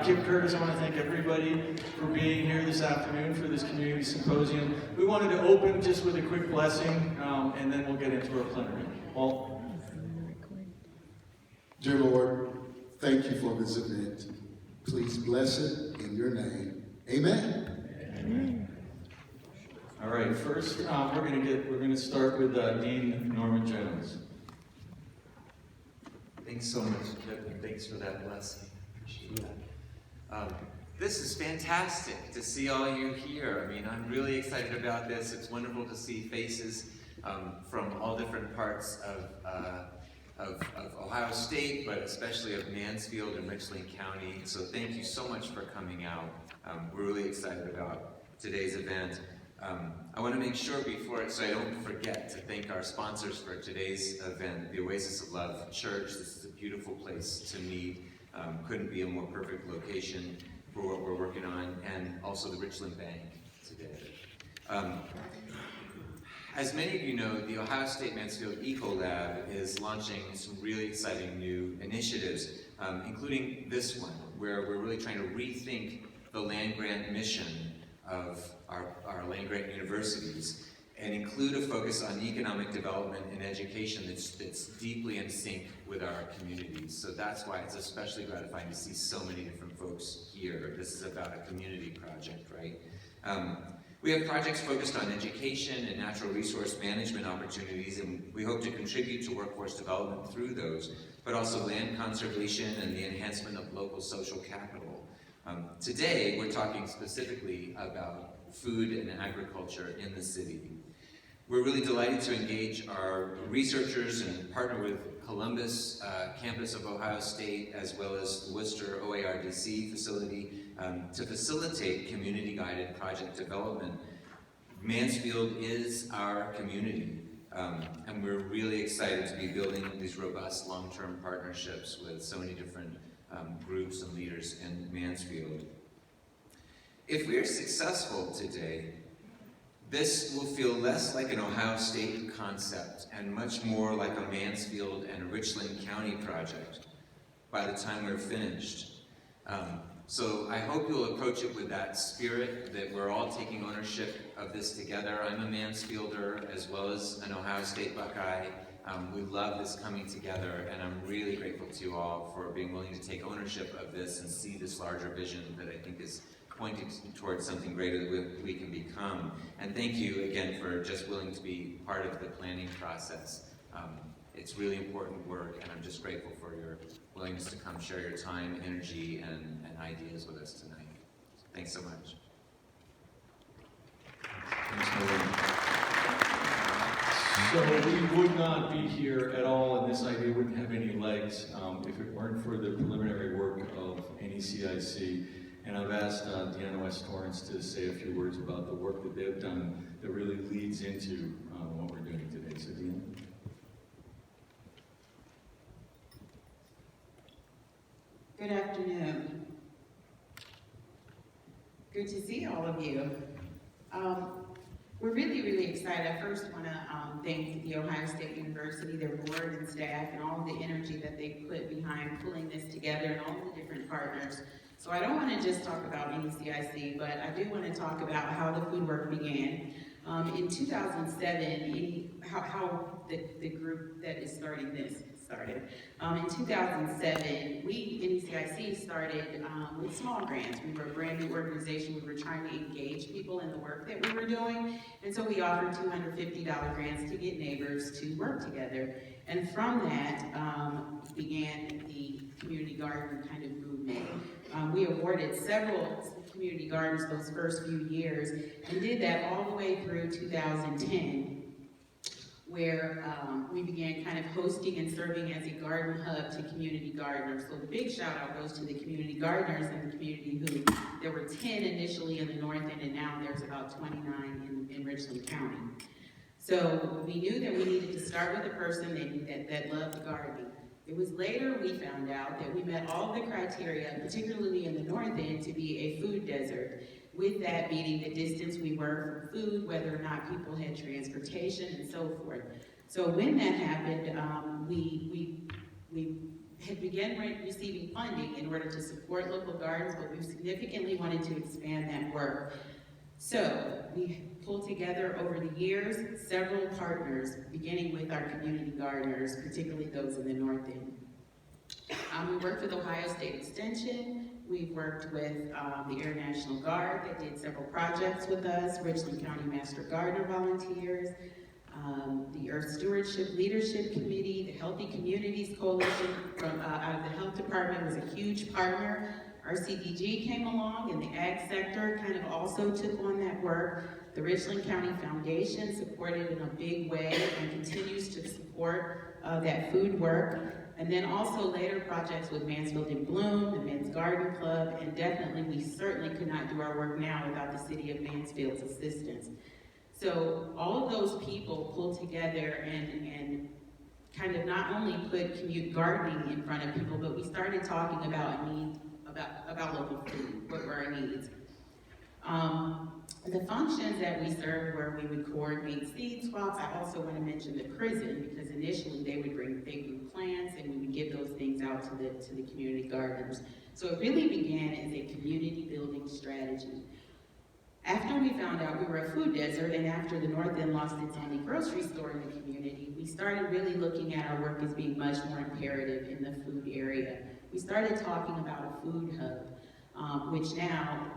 Kim Curtis, I want to thank everybody for being here this afternoon for this community symposium. We wanted to open just with a quick blessing, and then we'll get into our plenary. Paul? Dear Lord, thank you for this event. Please bless it in your name. Amen. All right, first we're going to start with Dean Norman Jones. Thanks so much, Kip, and thanks for that blessing. Appreciate that. This is fantastic to see all you here. I mean, I'm really excited about this. It's wonderful to see faces from all different parts of Ohio State, but especially of Mansfield and Richland County. So thank you so much for coming out. We're really excited about today's event. I want to make sure so I don't forget, to thank our sponsors for today's event, the Oasis of Love Church. This is a beautiful place to meet. Couldn't be a more perfect location for what we're working on, and also the Richland Bank today. As many of you know, the Ohio State Mansfield Eco Lab is launching some really exciting new initiatives, including this one, where we're really trying to rethink the land-grant mission of our land-grant universities and include a focus on economic development and education that's deeply in sync with our communities. So that's why it's especially gratifying to see so many different folks here. This is about a community project, right? We have projects focused on education and natural resource management opportunities, and we hope to contribute to workforce development through those, but also land conservation and the enhancement of local social capital. Today, we're talking specifically about food and agriculture in the city. We're really delighted to engage our researchers and partner with Columbus campus of Ohio State, as well as the Worcester OARDC facility, to facilitate community-guided project development. Mansfield is our community, and we're really excited to be building these robust long-term partnerships with so many different groups and leaders in Mansfield. If we are successful today, this will feel less like an Ohio State concept and much more like a Mansfield and Richland County project by the time we're finished. So I hope you'll approach it with that spirit, that we're all taking ownership of this together. I'm a Mansfielder as well as an Ohio State Buckeye. We love this coming together, and I'm really grateful to you all for being willing to take ownership of this and see this larger vision that I think is pointing towards something greater that we can become. And thank you again for just willing to be part of the planning process. It's really important work, and I'm just grateful for your willingness to come share your time, energy, and ideas with us tonight. Thanks so much. So we would not be here at all, and this idea wouldn't have any legs if it weren't for the preliminary work of NECIC. And I've asked Deanna West Torrance to say a few words about the work that they've done that really leads into what we're doing today. So Deanna? Good afternoon. Good to see all of you. We're really, really excited. I first want to thank the Ohio State University, their board and staff, and all the energy that they put behind pulling this together and all the different partners. So I don't want to just talk about NECIC, but I do want to talk about how the food work began. In 2007, how the group that is starting this started. In 2007, NECIC started with small grants. We were a brand new organization. We were trying to engage people in the work that we were doing. And so we offered $250 grants to get neighbors to work together. And from that began the community garden kind of movement. We awarded several community gardens those first few years and did that all the way through 2010, where we began kind of hosting and serving as a garden hub to community gardeners. So the big shout out goes to the community gardeners in the community who, there were 10 initially in the north end, and now there's about 29 in Richland County. So we knew that we needed to start with a person that loved gardening. It was later we found out that we met all the criteria, particularly in the north end, to be a food desert. With that meaning the distance we were from food, whether or not people had transportation, and so forth. So when that happened, we had begun receiving funding in order to support local gardens, but we significantly wanted to expand that work. So we pulled together over the years several partners, beginning with our community gardeners, particularly those in the North End. We worked with Ohio State Extension. We've worked with the Air National Guard that did several projects with us, Richland County Master Gardener Volunteers, the Earth Stewardship Leadership Committee, the Healthy Communities Coalition from out of the Health Department was a huge partner. RCDG came along, and the ag sector kind of also took on that work. The Richland County Foundation supported in a big way and continues to support that food work. And then also later projects with Mansfield in Bloom, the Men's Garden Club, and definitely we certainly could not do our work now without the City of Mansfield's assistance. So all of those people pulled together and kind of not only put commute gardening in front of people, but we started talking about local food, what were our needs. The functions that we served where we would coordinate seed swaps. I also want to mention the prison, because initially they would bring big plants and we would give those things out to the community gardeners. So it really began as a community building strategy. After we found out we were a food desert, and after the North End lost its only grocery store in the community, we started really looking at our work as being much more imperative in the food area. We started talking about a food hub, which now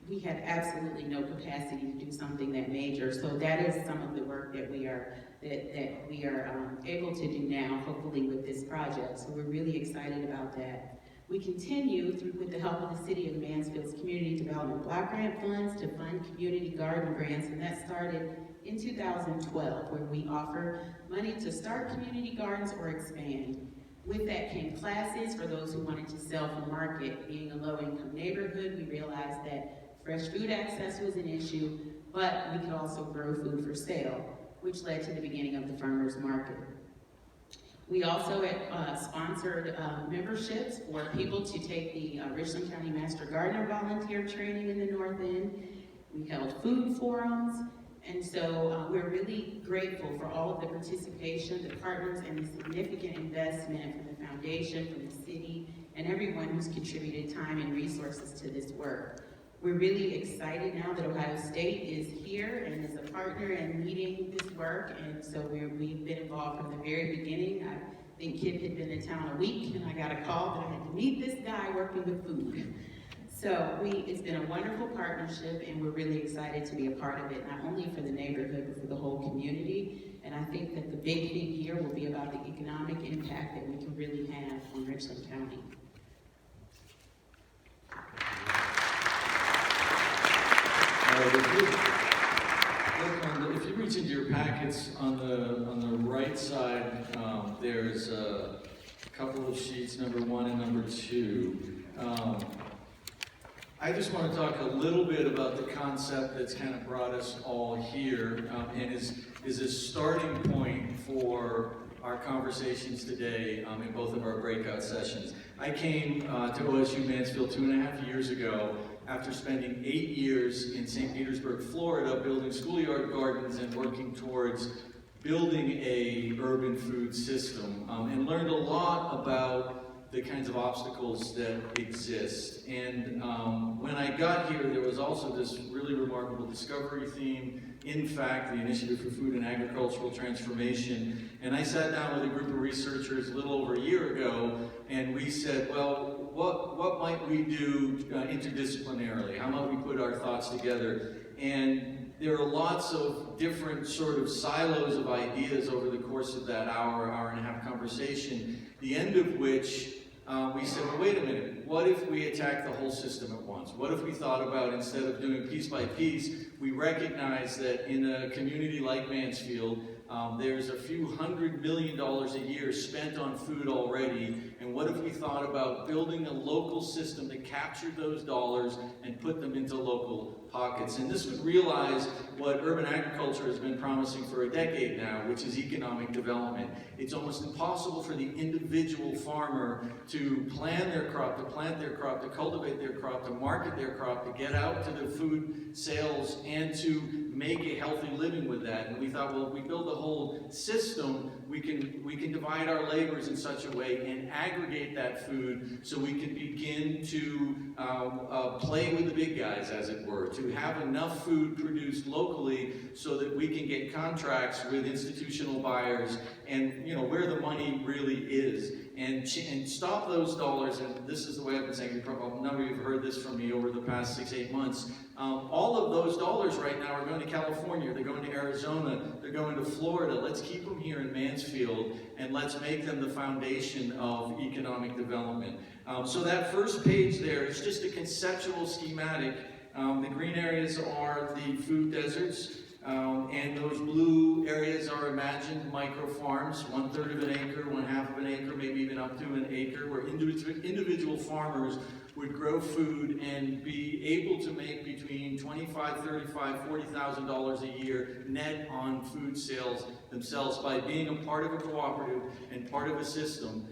we have absolutely no capacity to do something that major. So that is some of the work that we are able to do now, hopefully with this project. So we're really excited about that. We continue with the help of the City of Mansfield's Community Development Block Grant Funds to fund community garden grants, and that started in 2012, where we offer money to start community gardens or expand. With that came classes for those who wanted to self-market. Being a low-income neighborhood, we realized that fresh food access was an issue, but we could also grow food for sale, which led to the beginning of the farmers market. We also sponsored memberships for people to take the Richland County Master Gardener Volunteer Training in the North End. We held food forums, and so we're really grateful for all of the participation, the partners, and the significant investment from the foundation, from the city, and everyone who's contributed time and resources to this work. We're really excited now that Ohio State is here and is a partner in leading this work, and so we've been involved from the very beginning. I think Kip had been in town a week, and I got a call that I had to meet this guy working with food. So it's been a wonderful partnership, and we're really excited to be a part of it, not only for the neighborhood, but for the whole community. And I think that the big thing here will be about the economic impact that we can really have on Richland County. If you reach into your packets on the right side, there's a couple of sheets, number 1 and number 2. I just want to talk a little bit about the concept that's kind of brought us all here, and is a starting point for our conversations today in both of our breakout sessions. I came to OSU Mansfield 2.5 years ago after spending 8 years in St. Petersburg, Florida, building schoolyard gardens and working towards building a urban food system, and learned a lot about the kinds of obstacles that exist. And when I got here, there was also this really remarkable discovery theme, in fact, the Initiative for Food and Agricultural Transformation. And I sat down with a group of researchers a little over a year ago, and we said, well, what might we do interdisciplinarily? How might we put our thoughts together? And there are lots of different sort of silos of ideas over the course of that hour and a half conversation, the end of which we said, well, wait a minute, what if we attack the whole system at once? What if we thought about, instead of doing piece by piece, we recognize that in a community like Mansfield, there's a few $100 million a year spent on food already, and what if we thought about building a local system that captured those dollars and put them into local pockets? And this would realize what urban agriculture has been promising for a decade now, which is economic development. It's almost impossible for the individual farmer to plan their crop, to plant their crop, to cultivate their crop, to market their crop, to get out to the food sales, and to make a healthy living with that. And we thought, well, if we build a whole system, we can divide our labors in such a way and aggregate aggregate that food so we can begin to play with the big guys, as it were, to have enough food produced locally so that we can get contracts with institutional buyers and, you know, where the money really is. And stop those dollars, and this is the way I've been saying, a number of you have heard this from me over the past 6-8 months. All of those dollars right now are going to California, they're going to Arizona, they're going to Florida. Let's keep them here in Mansfield, and let's make them the foundation of economic development. So that first page there is just a conceptual schematic. The green areas are the food deserts. And those blue areas are imagined microfarms, 1/3 of an acre, 1/2 of an acre, maybe even up to an acre, where individual farmers would grow food and be able to make between $25,000, $35,000, $40,000 a year net on food sales themselves by being a part of a cooperative and part of a system.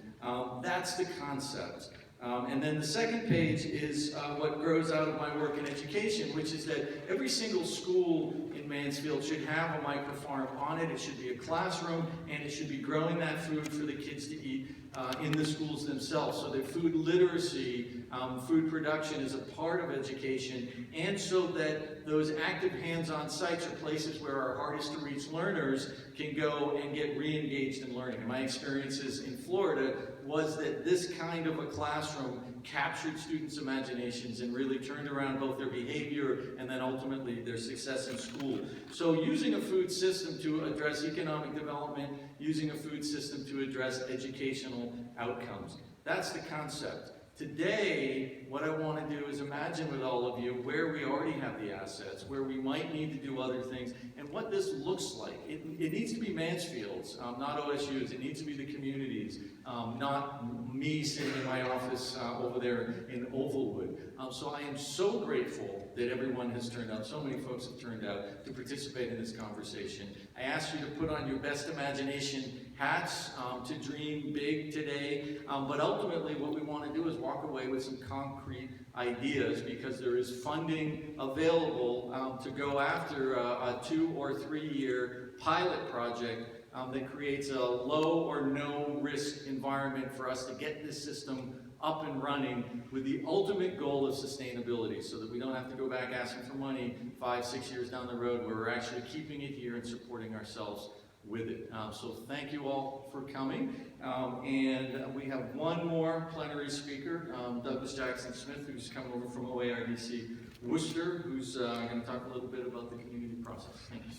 That's the concept. And then the second page is what grows out of my work in education, which is that every single school in Mansfield should have a microfarm on it. It should be a classroom, and it should be growing that food for the kids to eat in the schools themselves, so that food literacy, food production is a part of education, and so that those active hands-on sites are places where our hardest to reach learners can go and get re-engaged in learning. And my experiences in Florida was that this kind of a classroom captured students' imaginations and really turned around both their behavior and then ultimately their success in school. So using a food system to address economic development, using a food system to address educational outcomes. That's the concept. Today, what I want to do is imagine with all of you where we already have the assets, where we might need to do other things, and what this looks like. It needs to be Mansfield's, not OSU's. It needs to be the communities, not me sitting in my office over there in Ovalwood. So I am so grateful that everyone has turned out, so many folks have turned out to participate in this conversation. I ask you to put on your best imagination hats to dream big today, but ultimately what we want to do is walk away with some concrete ideas, because there is funding available to go after a 2 or 3 year pilot project that creates a low or no risk environment for us to get this system up and running with the ultimate goal of sustainability, so that we don't have to go back asking for money 5, 6 years down the road, where we're actually keeping it here and supporting ourselves with it. So thank you all for coming. And we have one more plenary speaker, Douglas Jackson Smith, who's coming over from OARDC Worcester, who's going to talk a little bit about the community process. Thank you.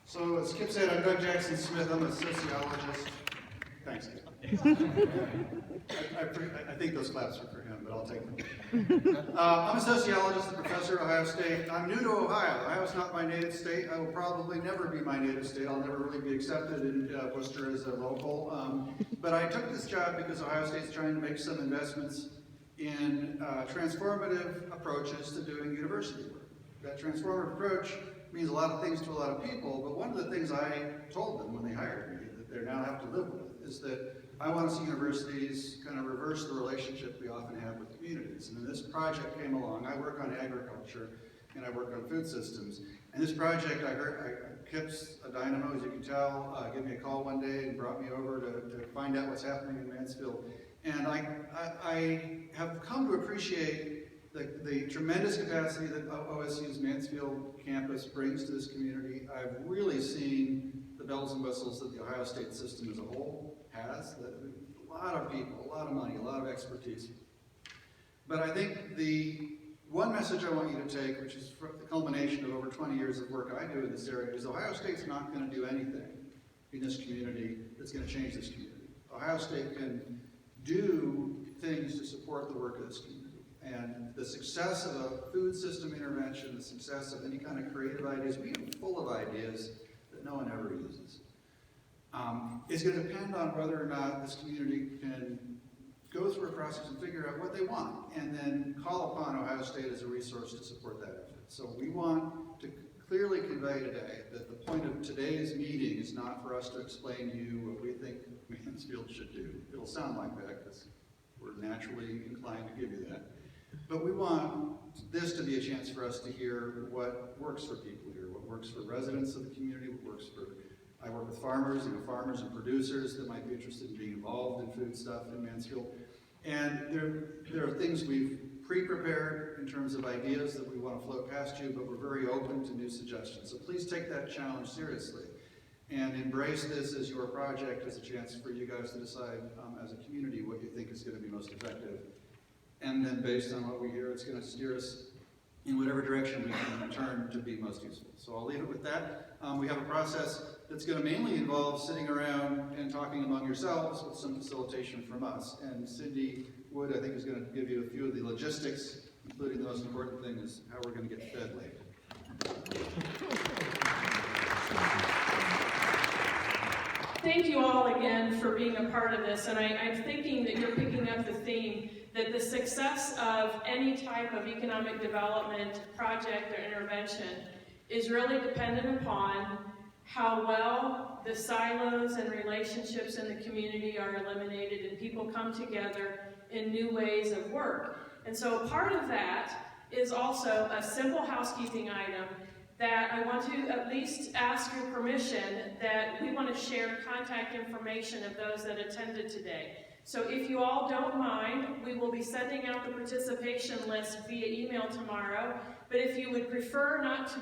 So as Kip said, I'm Doug Jackson Smith. I'm a sociologist. Thanks, Kip. I think those claps are for him, but I'll take them. I'm a sociologist, a professor at Ohio State. I'm new to Ohio. Ohio's not my native state. I will probably never be my native state. I'll never really be accepted in Worcester as a local. But I took this job because Ohio State's trying to make some investments in transformative approaches to doing university work. That transformative approach means a lot of things to a lot of people, but one of the things I told them when they hired me that they now have to live with is that I want to see universities kind of reverse the relationship we often have with communities. And then this project came along. I work on agriculture and I work on food systems. And this project, Kip's a dynamo, as you can tell, gave me a call one day and brought me over to find out what's happening in Mansfield. And I have come to appreciate the tremendous capacity that OSU's Mansfield campus brings to this community. I've really seen the bells and whistles that the Ohio State system as a whole has. A lot of people, a lot of money, a lot of expertise. But I think the one message I want you to take, which is the culmination of over 20 years of work I do in this area, is Ohio State's not going to do anything in this community that's going to change this community. Ohio State can do things to support the work of this community. And the success of a food system intervention, the success of any kind of creative ideas, we are full of ideas that no one ever uses. It's going to depend on whether or not this community can go through a process and figure out what they want, and then call upon Ohio State as a resource to support that effort. So we want to clearly convey today that the point of today's meeting is not for us to explain to you what we think Mansfield should do. It'll sound like that because we're naturally inclined to give you that. But we want this to be a chance for us to hear what works for people here, what works for residents of the community, what works for I work with farmers, farmers and producers that might be interested in being involved in food stuff in Mansfield. And there are things we've pre-prepared in terms of ideas that we want to float past you, but we're very open to new suggestions. So please take that challenge seriously and embrace this as your project, as a chance for you guys to decide as a community what you think is going to be most effective. And then based on what we hear, it's going to steer us in whatever direction we can turn to be most useful. So I'll leave it with that. We have a process that's going to mainly involve sitting around and talking among yourselves with some facilitation from us. And Cindy Wood, I think, is going to give you a few of the logistics, including the most important thing is how we're going to get fed later. Thank you all again for being a part of this, and I'm thinking that you're picking up the theme that the success of any type of economic development project or intervention is really dependent upon how well the silos and relationships in the community are eliminated and people come together in new ways of work. And so part of that is also a simple housekeeping item that I want to at least ask your permission that we want to share contact information of those that attended today. So if you all don't mind, we will be sending out the participation list via email tomorrow, but if you would prefer not to